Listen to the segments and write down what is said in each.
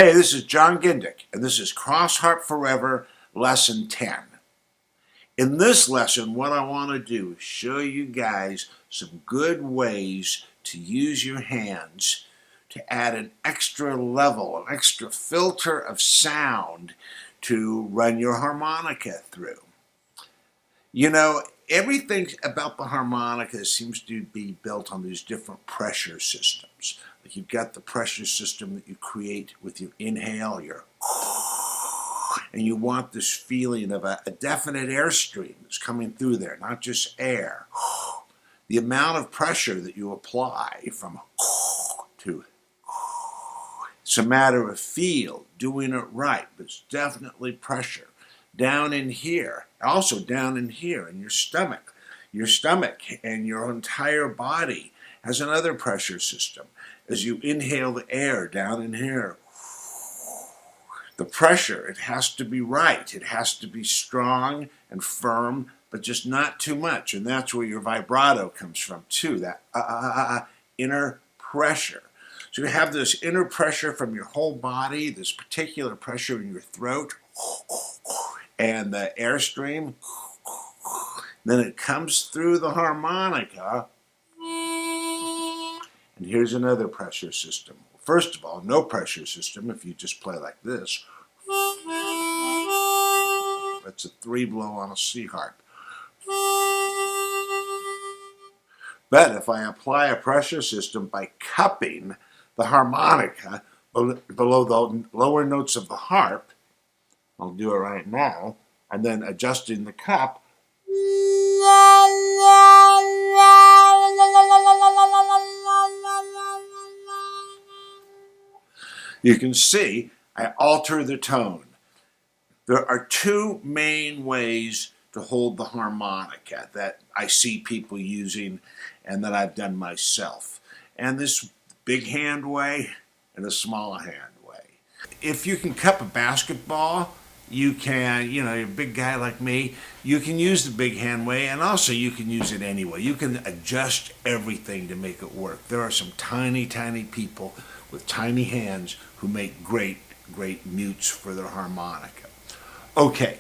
Hey, this is John Gindick, and this is Cross Harp Forever, Lesson 10. In this lesson, what I want to do is show you guys some good ways to use your hands to add an extra level, an extra filter of sound to run your harmonica through. You know, everything about the harmonica seems to be built on these different pressure systems. Like you've got the pressure system that you create with your inhale, and you want this feeling of a definite airstream that's coming through there, not just air. The amount of pressure that you apply from to, it's a matter of feel, doing it right, but it's definitely pressure. Down in here, also down in here in your stomach. Your stomach and your entire body has another pressure system. As you inhale the air down in here, the pressure, it has to be right. It has to be strong and firm, but just not too much. And that's where your vibrato comes from too, that inner pressure. So you have this inner pressure from your whole body, this particular pressure in your throat, and the airstream. Then it comes through the harmonica. And here's another pressure system. First of all, no pressure system if you just play like this. That's a 3-blow on a C harp. But if I apply a pressure system by cupping the harmonica below the lower notes of the harp, I'll do it right now, and then adjusting the cup, you can see I alter the tone. There are two main ways to hold the harmonica that I see people using and that I've done myself. And this big hand way and a small hand way. If you can cup a basketball, you can, you're a big guy like me, you can use the big hand way, and also you can use it anyway. You can adjust everything to make it work. There are some tiny, tiny people with tiny hands who make great, great mutes for their harmonica. Okay,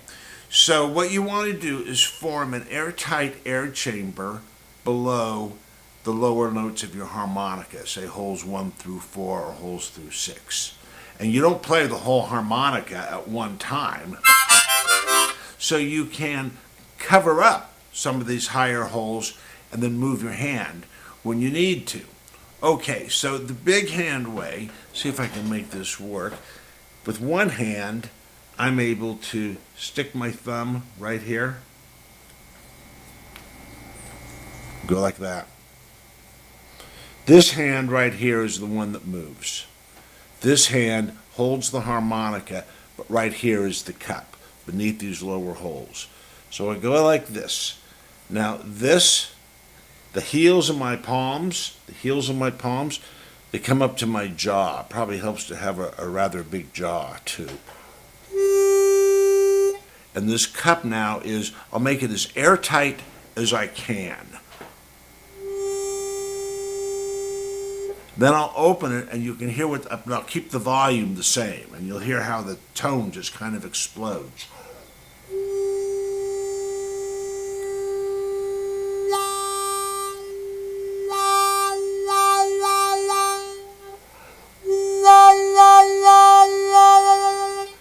so what you want to do is form an airtight air chamber below the lower notes of your harmonica, say holes 1 through 4 or holes through 6. And you don't play the whole harmonica at one time, so you can cover up some of these higher holes and then move your hand when you need to. Okay, so the big hand way, see if I can make this work. With one hand, I'm able to stick my thumb right here, go like that. This hand right here is the one that moves. This hand holds the harmonica, but right here is the cup, beneath these lower holes. So I go like this. Now this, the heels of my palms, they come up to my jaw. Probably helps to have a rather big jaw too. And this cup now is, I'll make it as airtight as I can. Then I'll open it and you can hear what, but I'll keep the volume the same and you'll hear how the tone just kind of explodes.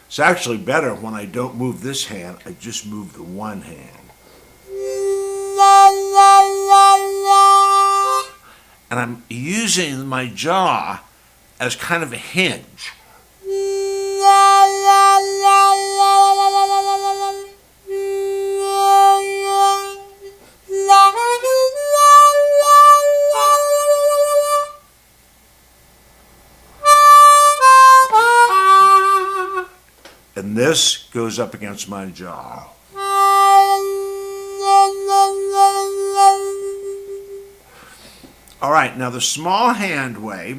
It's actually better when I don't move this hand, I just move the one hand. And I'm using my jaw as kind of a hinge. And this goes up against my jaw. All right, now the small hand way,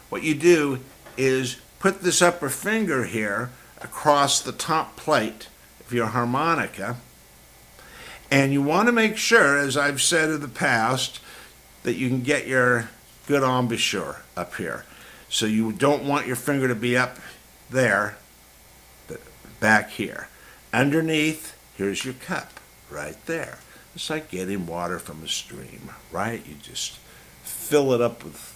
what you do is put this upper finger here across the top plate of your harmonica, and you want to make sure, as I've said in the past, that you can get your good embouchure up here. So you don't want your finger to be up there, back here. Underneath, here's your cup, right there. It's like getting water from a stream, right? You just fill it up with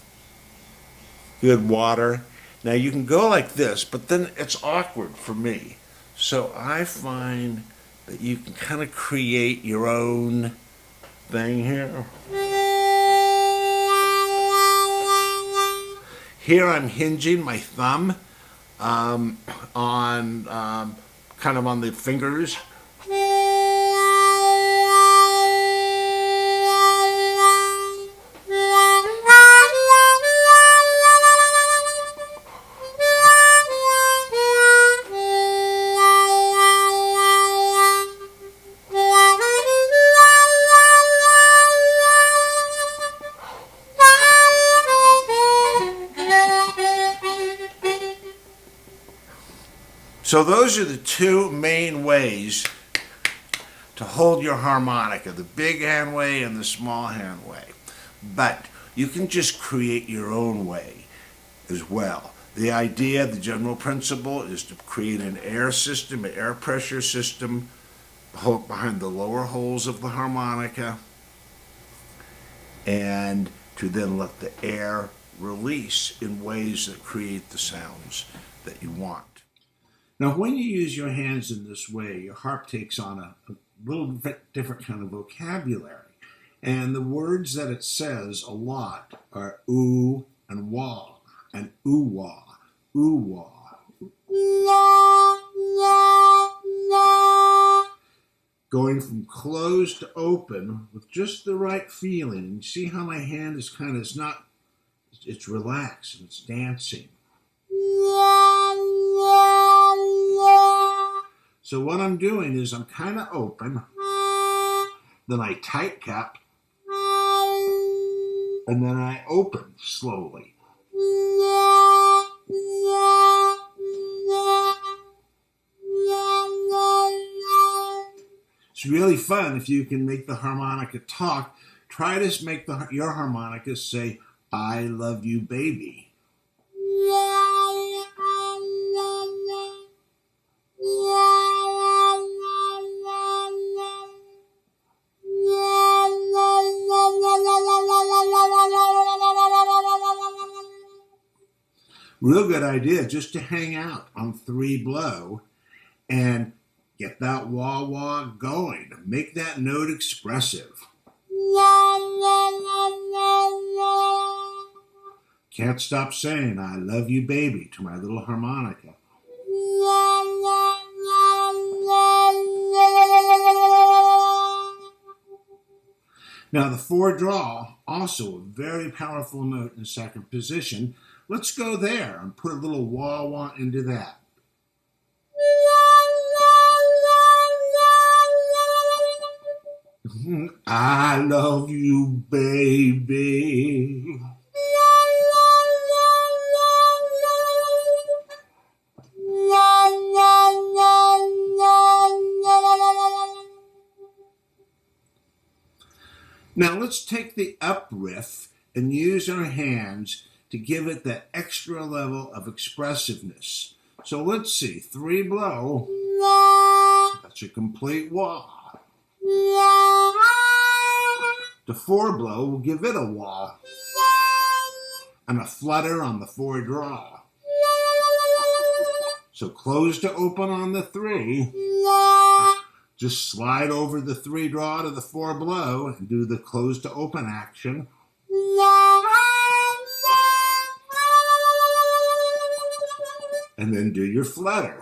good water. Now you can go like this, but then it's awkward for me. So I find that you can kind of create your own thing here. Here I'm hinging my thumb on kind of on the fingers. So those are the two main ways to hold your harmonica, the big hand way and the small hand way. But you can just create your own way as well. The idea, the general principle is to create an air system, an air pressure system behind the lower holes of the harmonica, and to then let the air release in ways that create the sounds that you want. Now, when you use your hands in this way, your harp takes on a little bit different kind of vocabulary. And the words that it says a lot are ooh and wah, and ooh-wah, ooh-wah. Going from closed to open with just the right feeling. And you see how my hand is kind of, it's relaxed and it's dancing. So what I'm doing is I'm kind of open, then I tight cap, and then I open slowly. It's really fun if you can make the harmonica talk. Try to make your harmonica say, "I love you, baby." Real good idea just to hang out on 3-blow and get that wah-wah going. Make that note expressive. Can't stop saying, "I love you, baby," to my little harmonica. Now the 4-draw, also a very powerful note in second position. Let's go there and put a little wah-wah into that. I love you, baby. Now let's take the up riff and use our hands to give it that extra level of expressiveness. So let's see, 3-blow, that's a complete wah. The 4-blow will give it a wah and a flutter on the 4-draw. So close to open on the 3. Just slide over the 3-draw to the 4-blow and do the close to open action. And then do your flutter.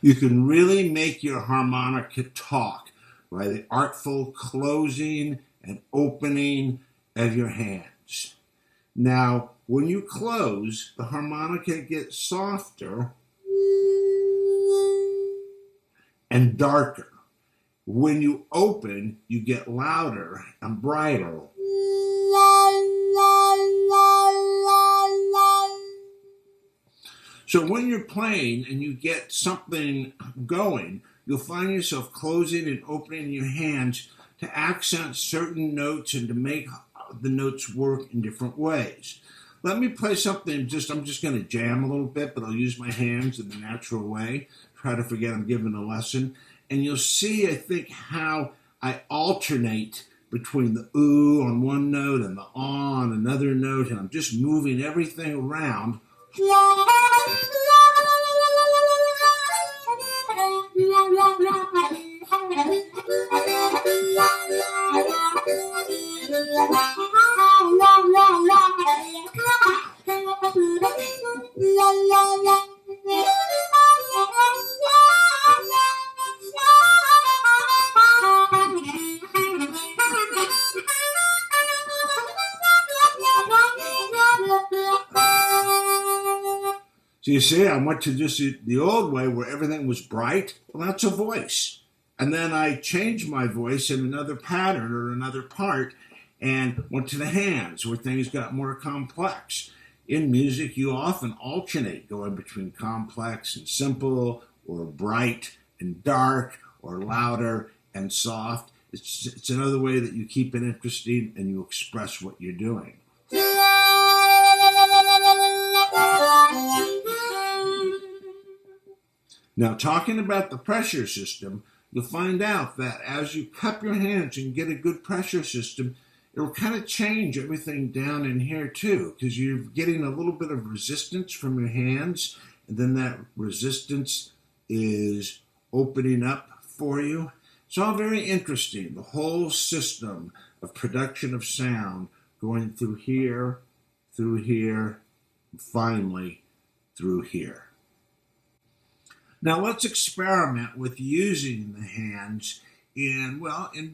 You can really make your harmonica talk by the artful closing and opening of your hands. Now, when you close, the harmonica gets softer and darker. When you open, you get louder and brighter. So when you're playing and you get something going, you'll find yourself closing and opening your hands to accent certain notes and to make the notes work in different ways. Let me play something, I'm just going to jam a little bit, but I'll use my hands in the natural way. Try to forget I'm giving a lesson. And you'll see, I think, how I alternate between the ooh on one note and the ah on another note, and I'm just moving everything around. So you see, I went to just the old way where everything was bright. Well, that's a voice. And then I changed my voice in another pattern or another part and went to the hands where things got more complex. In music, you often alternate going between complex and simple, or bright and dark, or louder and soft. It's another way that you keep it interesting and you express what you're doing. Now, talking about the pressure system, you'll find out that as you cup your hands and get a good pressure system, it'll kind of change everything down in here too, because you're getting a little bit of resistance from your hands, and then that resistance is opening up for you. It's all very interesting, the whole system of production of sound going through here, and finally through here. Now let's experiment with using the hands in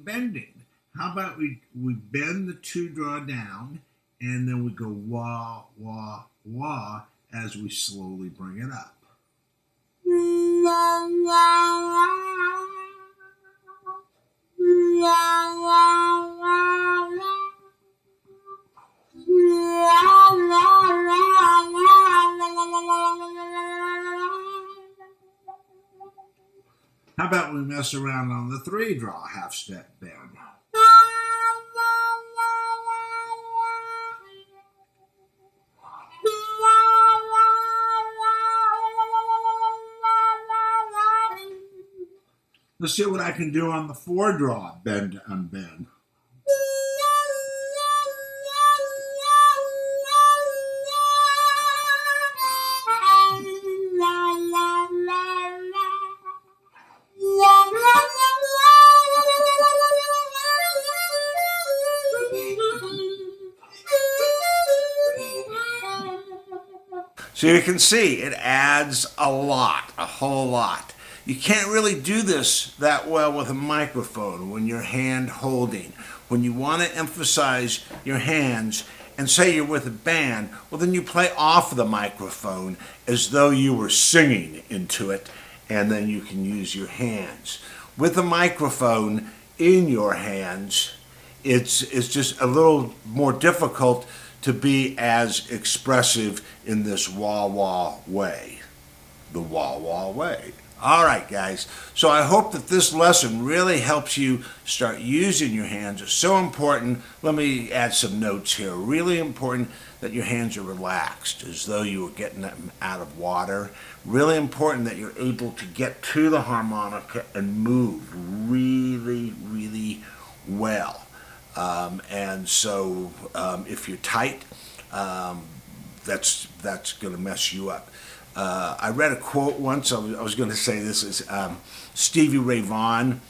bending. How about we bend the two draw down, and then we go wah, wah, wah as we slowly bring it up. How about we mess around on the three draw half step bend? Let's see what I can do on the four draw bend unbend. So you can see it adds a whole lot. You can't really do this that well with a microphone when you're hand holding. When you want to emphasize your hands and say you're with a band, well then you play off the microphone as though you were singing into it, and then you can use your hands. With a microphone in your hands, it's just a little more difficult to be as expressive in this wah-wah way. The wah-wah way. All right, guys. So I hope that this lesson really helps you start using your hands. It's so important. Let me add some notes here. Really important that your hands are relaxed, as though you were getting them out of water. Really important that you're able to get to the harmonica and move really, really well. And so if you're tight, that's going to mess you up. I read a quote once. I was going to say this is Stevie Ray Vaughan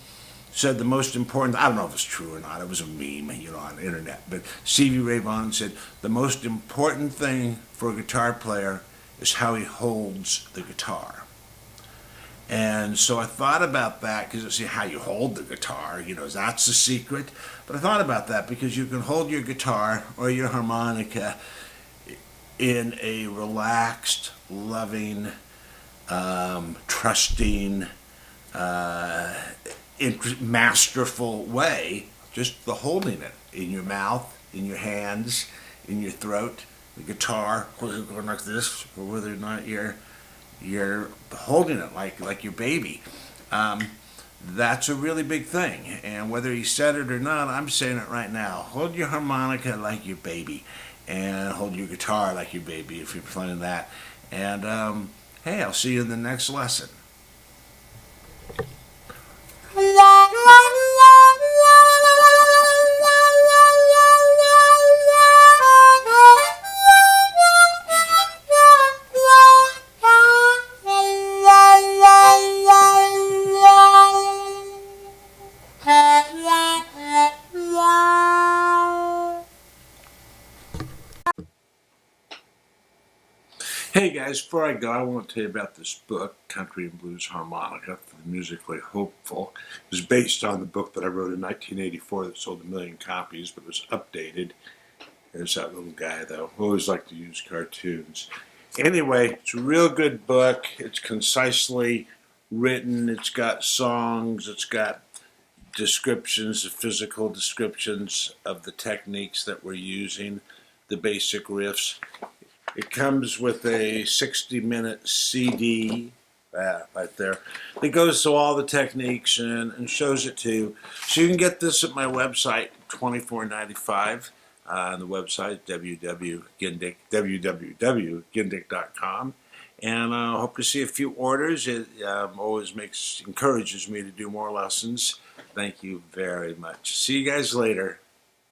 said the most important. I don't know if it's true or not. It was a meme, on the internet. But Stevie Ray Vaughan said the most important thing for a guitar player is how he holds the guitar. And so I thought about that because you see how you hold the guitar, that's the secret. But I thought about that because you can hold your guitar or your harmonica in a relaxed, loving, trusting, masterful way. Just the holding it in your mouth, in your hands, in your throat. The guitar, whether it's going like this, or whether or not you're holding it like your baby. That's a really big thing. And whether he said it or not, I'm saying it right now. Hold your harmonica like your baby, and hold your guitar like your baby if you're playing that. And hey, I'll see you in the next lesson. Hey guys, before I go, I want to tell you about this book, Country and Blues Harmonica for the Musically Hopeful. It was based on the book that I wrote in 1984 that sold 1 million copies, but it was updated. There's that little guy, though, who always liked to use cartoons. Anyway, it's a real good book. It's concisely written. It's got songs. It's got descriptions, physical descriptions of the techniques that we're using, the basic riffs. It comes with a 60-minute CD right there. It goes through all the techniques and shows it to you. So you can get this at my website, $24.95. On the website, www.gindick.com. And I hope to see a few orders. It always encourages me to do more lessons. Thank you very much. See you guys later.